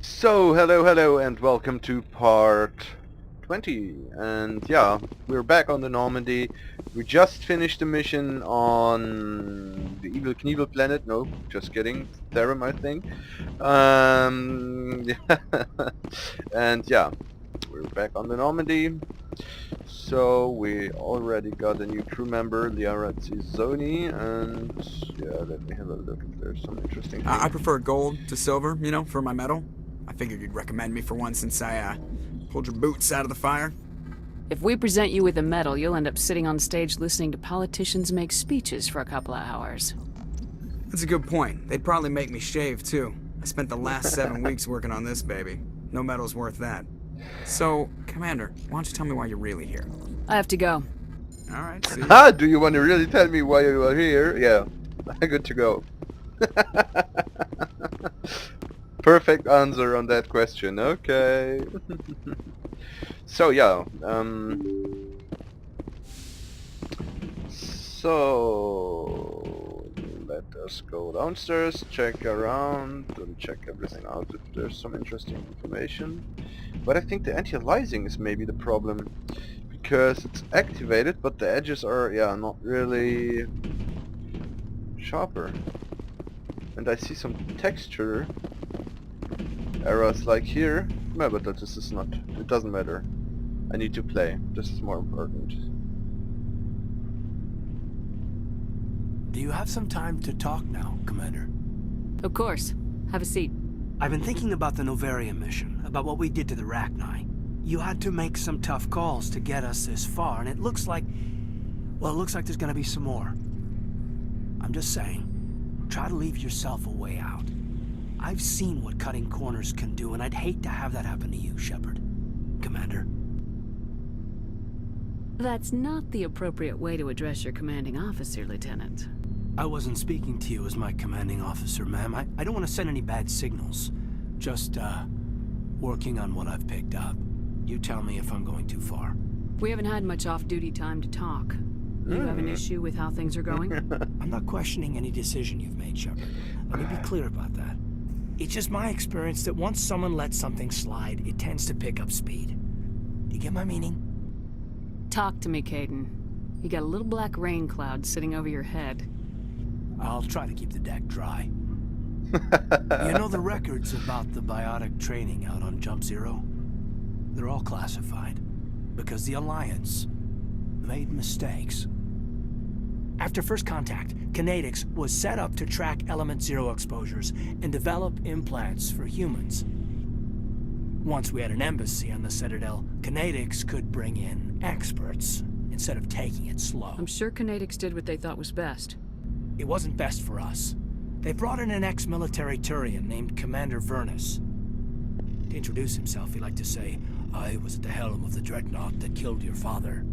So, hello, and welcome to part 20. And yeah, we're back on the Normandy. We just finished the mission on the Evil Knievel planet. No, just kidding. Therum, I think. Yeah. And yeah, we're back on the Normandy. So, we already got a new crew member, Liara Zoni, and yeah, let me have a look if there's some interesting I things. prefer gold to silver, for my medal. I figured you'd recommend me for one since I pulled your boots out of the fire. If we present you with a medal, you'll end up sitting on stage listening to politicians make speeches for a couple of hours. That's a good point. They'd probably make me shave, too. I spent the last 7 weeks working on this baby. No medal's worth that. So, Commander, why don't you tell me why you're really here? I have to go. Alright, see Ah, ya. do you want to really tell me why you are here? Yeah, good to go. Perfect answer on that question. Okay. So yeah, so let us go downstairs, check around, and check everything out if there's some interesting information. But I think the anti-aliasing is maybe the problem, because it's activated, but the edges are, yeah, not really sharper. And I see some texture errors like here. No, but this is not, it doesn't matter. I need to play. This is more important. Do you have some time to talk now, Commander? Of course. Have a seat. I've been thinking about the Novaria mission, about what we did to the Rachni. You had to make some tough calls to get us this far, and it looks like... well, it looks like there's gonna be some more. I'm just saying, try to leave yourself a way out. I've seen what cutting corners can do, and I'd hate to have that happen to you, Shepard. Commander. That's not the appropriate way to address your commanding officer, Lieutenant. I wasn't speaking to you as my commanding officer, ma'am. I don't want to send any bad signals. Just, working on what I've picked up. You tell me if I'm going too far. We haven't had much off-duty time to talk. You have an issue with how things are going? I'm not questioning any decision you've made, Shepard. Let me be clear about that. It's just my experience that once someone lets something slide, it tends to pick up speed. You get my meaning? Talk to me, Caden. You got a little black rain cloud sitting over your head. I'll try to keep the deck dry. You know the records about the biotic training out on Jump Zero? They're all classified. Because the Alliance made mistakes. After first contact, Kinetics was set up to track Element Zero exposures and develop implants for humans. Once we had an embassy on the Citadel, Kinetics could bring in experts instead of taking it slow. I'm sure Kinetics did what they thought was best. It wasn't best for us. They brought in an ex-military Turian named Commander Vernus. To introduce himself, he liked to say, "I was at the helm of the dreadnought that killed your father."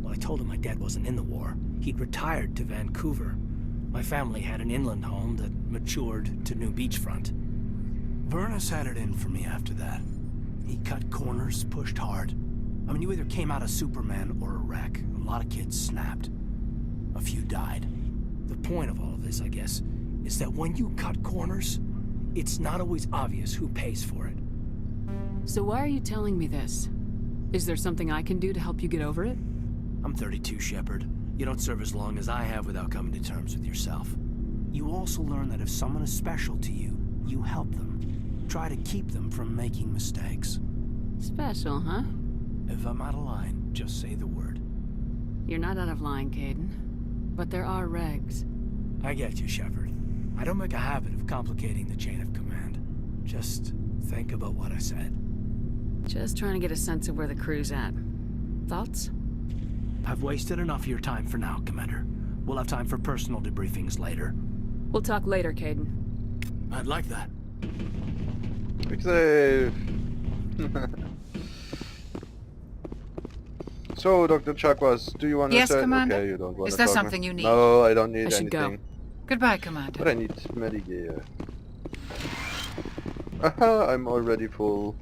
Well, I told him my dad wasn't in the war. He'd retired to Vancouver. My family had an inland home that matured to new beachfront. Vernus had it in for me after that. He cut corners, pushed hard. I mean, you either came out a Superman or a wreck. A lot of kids snapped. A few died. The point of all of this, I guess, is that when you cut corners, it's not always obvious who pays for it. So why are you telling me this? Is there something I can do to help you get over it? I'm 32, Shepard. You don't serve as long as I have without coming to terms with yourself. You also learn that if someone is special to you, you help them. Try to keep them from making mistakes. Special, huh? If I'm out of line, just say the word. You're not out of line, Caden. But there are regs. I get you, Shepard. I don't make a habit of complicating the chain of command. Just think about what I said. Just trying to get a sense of where the crew's at. Thoughts? I've wasted enough of your time for now, Commander. We'll have time for personal debriefings later. We'll talk later, Caden. I'd like that. Quick save. So, Dr. Chakwas, do you want to Yes, say? Commander? Okay, you don't want Is to there talk now. something you need? No, I don't need I should go. anything. Goodbye, Commander. But I need Medigear. Aha, I'm already full.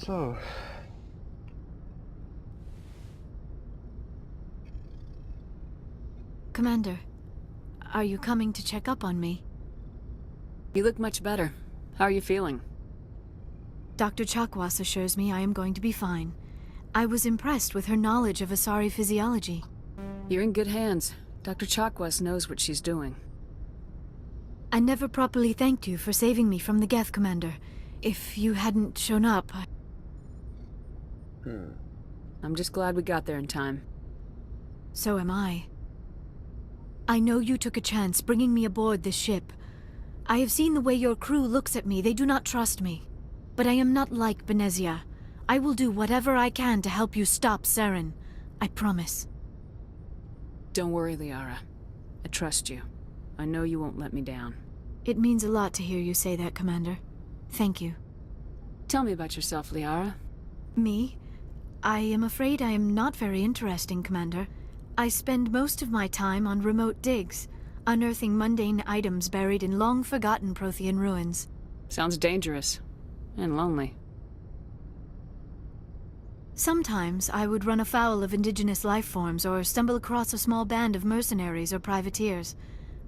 So... Commander, are you coming to check up on me? You look much better. How are you feeling? Dr. Chakwas assures me I am going to be fine. I was impressed with her knowledge of Asari physiology. You're in good hands. Dr. Chakwas knows what she's doing. I never properly thanked you for saving me from the Geth, Commander. If you hadn't shown up, I'm just glad we got there in time. So am I. I know you took a chance bringing me aboard this ship. I have seen the way your crew looks at me. They do not trust me. But I am not like Benezia. I will do whatever I can to help you stop Saren. I promise. Don't worry, Liara. I trust you. I know you won't let me down. It means a lot to hear you say that, Commander. Thank you. Tell me about yourself, Liara. Me? I am afraid I am not very interesting, Commander. I spend most of my time on remote digs, unearthing mundane items buried in long-forgotten Prothean ruins. Sounds dangerous. And lonely. Sometimes I would run afoul of indigenous life forms or stumble across a small band of mercenaries or privateers,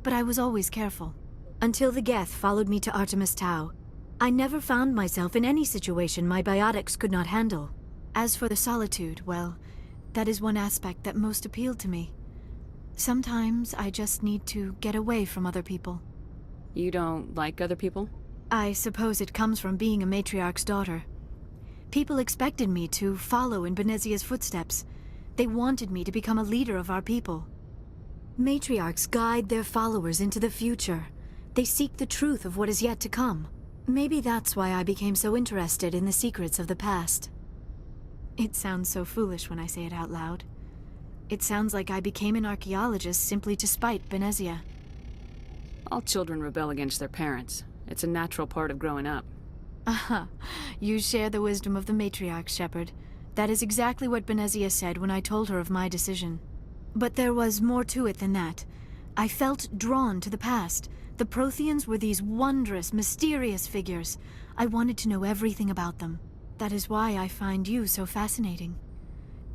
but I was always careful. Until the Geth followed me to Artemis Tau, I never found myself in any situation my biotics could not handle. As for the solitude, well, that is one aspect that most appealed to me. Sometimes I just need to get away from other people. You don't like other people? I suppose it comes from being a matriarch's daughter. People expected me to follow in Benezia's footsteps. They wanted me to become a leader of our people. Matriarchs guide their followers into the future. They seek the truth of what is yet to come. Maybe that's why I became so interested in the secrets of the past. It sounds so foolish when I say it out loud. It sounds like I became an archaeologist simply to spite Benezia. All children rebel against their parents. It's a natural part of growing up. Aha, you share the wisdom of the matriarch, Shepard. That is exactly what Benezia said when I told her of my decision. But there was more to it than that. I felt drawn to the past. The Protheans were these wondrous, mysterious figures. I wanted to know everything about them. That is why I find you so fascinating.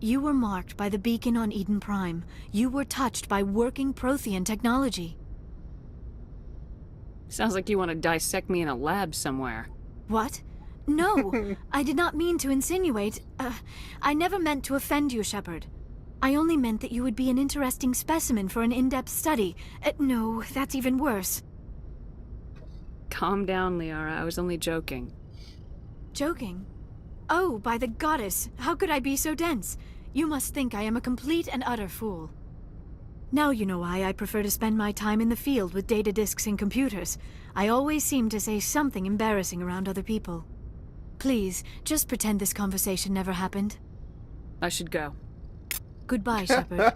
You were marked by the beacon on Eden Prime. You were touched by working Prothean technology. Sounds like you want to dissect me in a lab somewhere. What? No, I did not mean to insinuate. I never meant to offend you, Shepard. I only meant that you would be an interesting specimen for an in-depth study. No, that's even worse. Calm down, Liara. I was only joking. Joking? Oh, by the goddess, how could I be so dense? You must think I am a complete and utter fool. Now you know why I prefer to spend my time in the field with data disks and computers. I always seem to say something embarrassing around other people. Please, just pretend this conversation never happened. I should go. Goodbye, Shepard.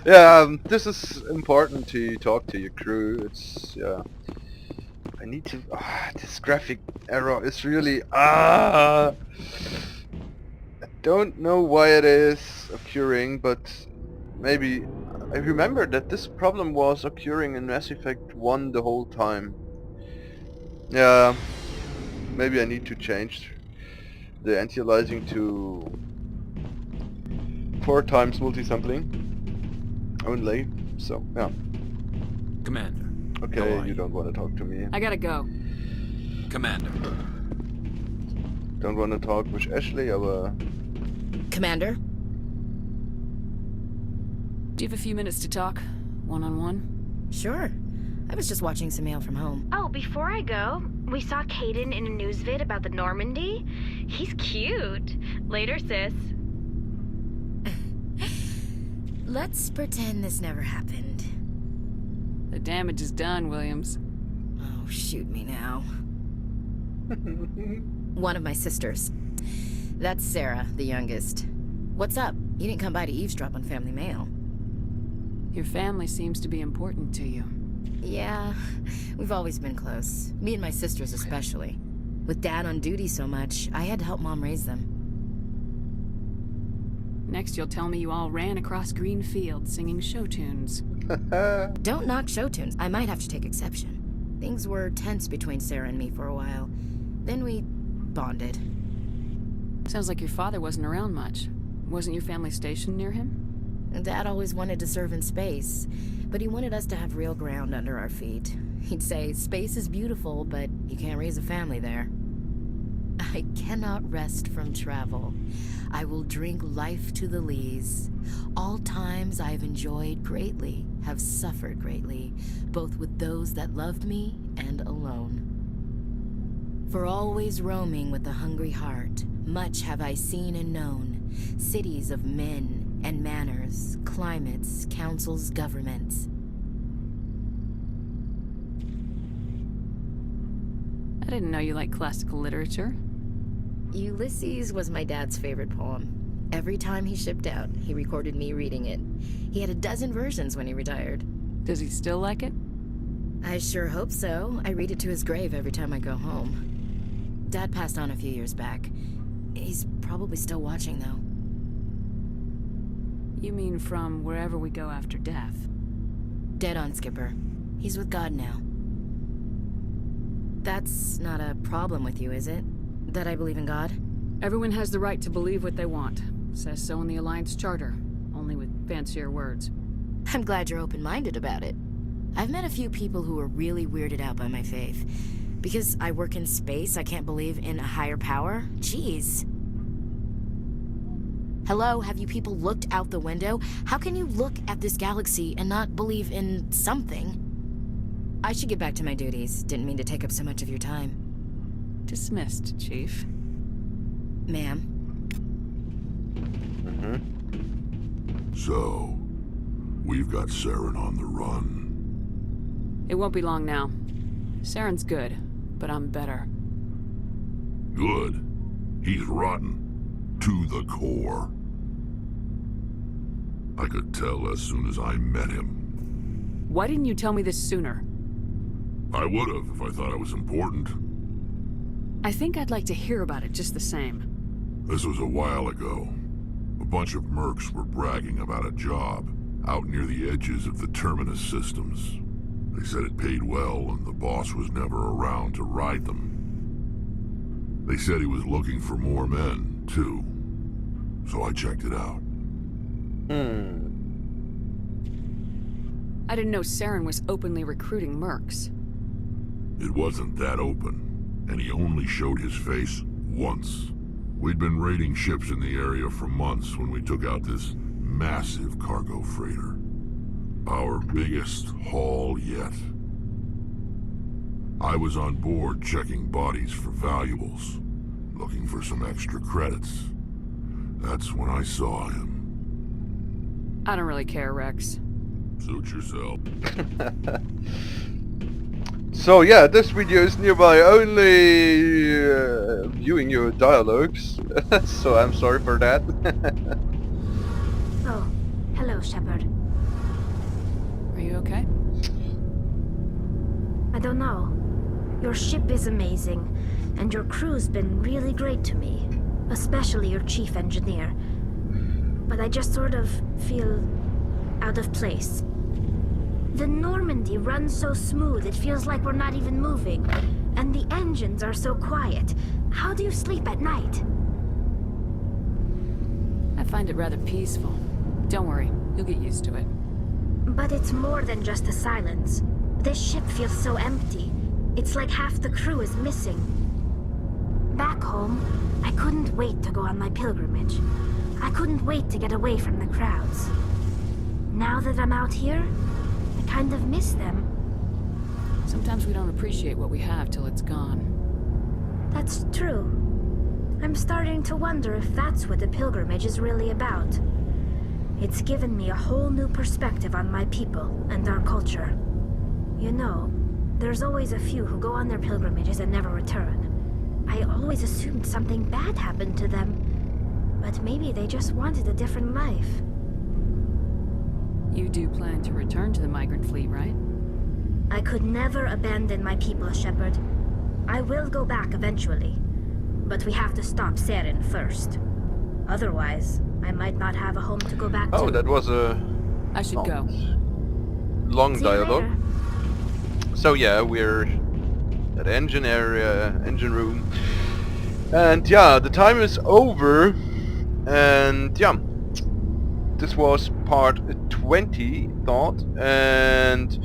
Yeah, this is important to talk to your crew. It's, yeah. I need to... this graphic error is really... I don't know why it is occurring, but maybe... I remember that this problem was occurring in Mass Effect 1 the whole time. Yeah, maybe I need to change the anti-aliasing to 4 times multi-sampling only, so yeah. Commander. Okay, you don't want to talk to me. I gotta go. Commander. Don't want to talk with Ashley, aber... Commander? Do you have a few minutes to talk? One-on-one? Sure. I was just watching some mail from home. Oh, before I go, we saw Caden in a news vid about the Normandy. He's cute. Later, sis. Let's pretend this never happened. The damage is done, Williams. Oh, shoot me now. One of my sisters. That's Sarah, the youngest. What's up? You didn't come by to eavesdrop on family mail. Your family seems to be important to you. Yeah, we've always been close. Me and my sisters especially. With Dad on duty so much, I had to help Mom raise them. Next you'll tell me you all ran across green fields singing show tunes. Don't knock show tunes. I might have to take exception. Things were tense between Sarah and me for a while. Then we bonded. Sounds like your father wasn't around much. Wasn't your family stationed near him? Dad always wanted to serve in space, but he wanted us to have real ground under our feet. He'd say, space is beautiful, but you can't raise a family there. I cannot rest from travel. I will drink life to the lees. All times I have enjoyed greatly, have suffered greatly, both with those that loved me and alone. For always roaming with a hungry heart, much have I seen and known, cities of men and manners, climates, councils, governments. I didn't know you liked classical literature. Ulysses was my dad's favorite poem. Every time he shipped out, he recorded me reading it. He had a dozen versions when he retired. Does he still like it? I sure hope so. I read it to his grave every time I go home. Dad passed on a few years back. He's probably still watching, though. You mean from wherever we go after death? Dead on, Skipper. He's with God now. That's not a problem with you, is it? That I believe in God? Everyone has the right to believe what they want. Says so in the Alliance Charter, only with fancier words. I'm glad you're open-minded about it. I've met a few people who are really weirded out by my faith. Because I work in space, I can't believe in a higher power? Jeez. Hello, have you people looked out the window? How can you look at this galaxy and not believe in something? I should get back to my duties. Didn't mean to take up so much of your time. Dismissed, Chief. Ma'am. So, we've got Saren on the run. It won't be long now. Saren's good, but I'm better. Good. He's rotten. To the core. I could tell as soon as I met him. Why didn't you tell me this sooner? I would've if I thought it was important. I think I'd like to hear about it just the same. This was a while ago. A bunch of mercs were bragging about a job out near the edges of the Terminus systems. They said it paid well and the boss was never around to ride them. They said he was looking for more men, too. So I checked it out. I didn't know Saren was openly recruiting mercs. It wasn't that open, and he only showed his face once. We'd been raiding ships in the area for months when we took out this massive cargo freighter. Our biggest haul yet. I was on board checking bodies for valuables, looking for some extra credits. That's when I saw him. I don't really care, Rex. Suit yourself. So yeah, this video is nearby only viewing your dialogues, so I'm sorry for that. Oh, hello, Shepard. Are you okay? I don't know. Your ship is amazing, and your crew's been really great to me, especially your chief engineer. But I just sort of feel out of place. The Normandy runs so smooth it feels like we're not even moving, and the engines are so quiet. How do you sleep at night? I find it rather peaceful. Don't worry, you'll get used to it. But it's more than just the silence. This ship feels so empty. It's like half the crew is missing. Back home, I couldn't wait to go on my pilgrimage. I couldn't wait to get away from the crowds. Now that I'm out here, I kind of miss them. Sometimes we don't appreciate what we have till it's gone. That's true. I'm starting to wonder if that's what the pilgrimage is really about. It's given me a whole new perspective on my people and our culture. You know, there's always a few who go on their pilgrimages and never return. I always assumed something bad happened to them, but maybe they just wanted a different life. You do plan to return to the migrant fleet, right? I could never abandon my people, Shepard. I will go back eventually, but we have to stop Saren first. Otherwise, I might not have a home to go back to. Oh, that was a I should go. long See you dialogue. later. So yeah, we're at engine area, engine room. And yeah, the time is over. And yeah, this was part 20, thought, and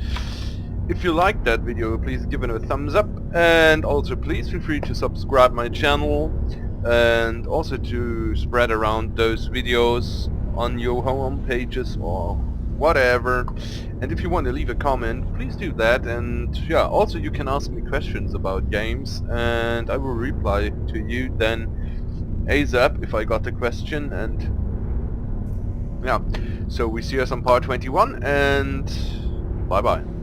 if you liked that video, please give it a thumbs up, and also please feel free to subscribe my channel, and also to spread around those videos on your home pages or whatever. And if you want to leave a comment, please do that. And yeah, also you can ask me questions about games, and I will reply to you then ASAP if I got the question. And yeah, so we see us on part 21, and bye bye.